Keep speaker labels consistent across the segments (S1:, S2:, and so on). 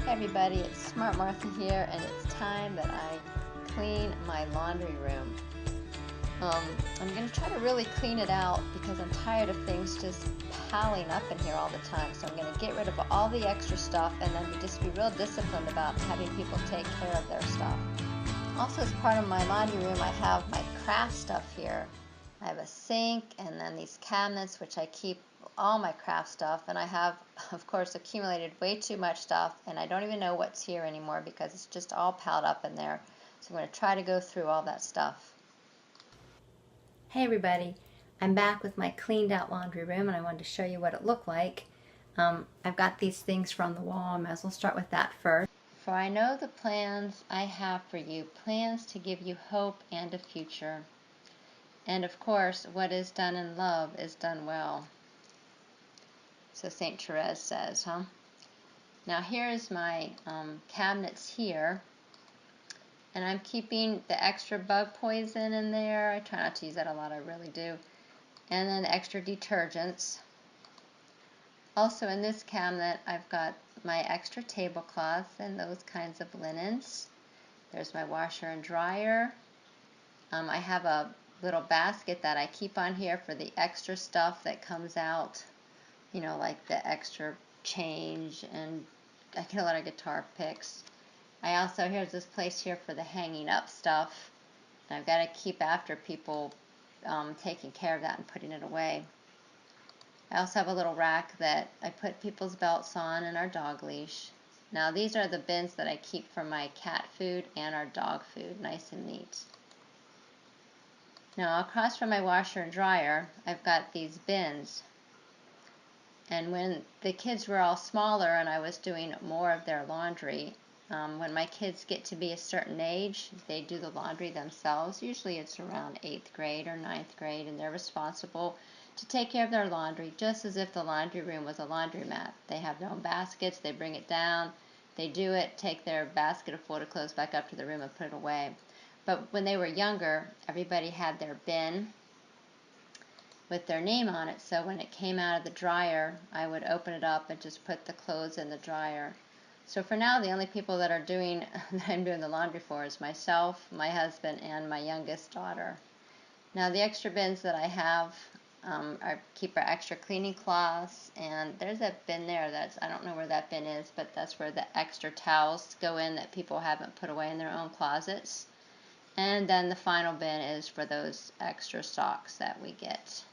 S1: Hey everybody, it's Smart Martha here, and it's time that I clean my laundry room. I'm going to try to really clean it out because I'm tired of things just piling up in here all the time. So I'm going to get rid of all the extra stuff and then just be real disciplined about having people take care of their stuff. Also, as part of my laundry room, I have my craft stuff here. I have a sink and then these cabinets which I keep all my craft stuff, and I have, of course, accumulated way too much stuff, and I don't even know what's here anymore because it's just all piled up in there. So I'm going to try to go through all that stuff. Hey everybody, I'm back with my cleaned out laundry room, and I wanted to show you what it looked like. I've got these things from the wall. I might as well start with that first. For I know the plans I have for you, plans to give you hope and a future. And of course, what is done in love is done well. So St. Therese says, huh? Now here's my cabinets here. And I'm keeping the extra bug poison in there. I try not to use that a lot, I really do. And then extra detergents. Also in this cabinet, I've got my extra tablecloths and those kinds of linens. There's my washer and dryer. I have a little basket that I keep on here for the extra stuff that comes out. You know, like the extra change, and I get a lot of guitar picks. I also, here's this place here for the hanging up stuff. And I've got to keep after people taking care of that and putting it away. I also have a little rack that I put people's belts on and our dog leash. Now these are the bins that I keep for my cat food and our dog food, nice and neat. Now across from my washer and dryer, I've got these bins. And when the kids were all smaller and I was doing more of their laundry, when my kids get to be a certain age, they do the laundry themselves. Usually it's around 8th grade or 9th grade, and they're responsible to take care of their laundry just as if the laundry room was a laundromat. They have their own baskets, they bring it down, they do it, take their basket of folded clothes back up to the room and put it away. But when they were younger, everybody had their bin with their name on it, so when it came out of the dryer, I would open it up and just put the clothes in the dryer. So for now, the only people that I'm doing the laundry for is myself, my husband, and my youngest daughter. Now the extra bins that I have, I keep our extra cleaning cloths, and there's a bin there that's, I don't know where that bin is, but that's where the extra towels go in that people haven't put away in their own closets. And then the final bin is for those extra socks that we get.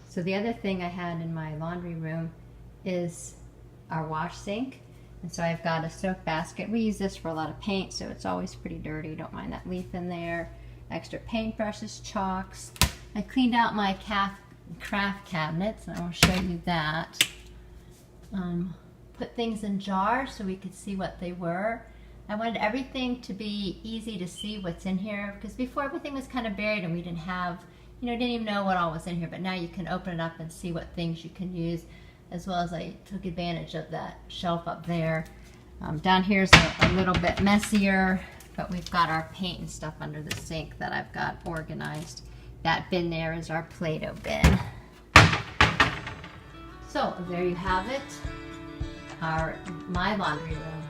S1: So the other thing I had in my laundry room is our wash sink. And so I've got a soap basket. We use this for a lot of paint, so it's always pretty dirty. Don't mind that leaf in there. Extra paintbrushes, chalks. I cleaned out my craft cabinets, and I will show you that. Put things in jars so we could see what they were. I wanted everything to be easy to see what's in here, because before everything was kind of buried and we didn't have, didn't even know what all was in here, but now you can open it up and see what things you can use, as well as I took advantage of that shelf up there. Down here's a little bit messier, but we've got our paint and stuff under the sink that I've got organized. That bin there is our Play-Doh bin. So there you have it, my laundry room.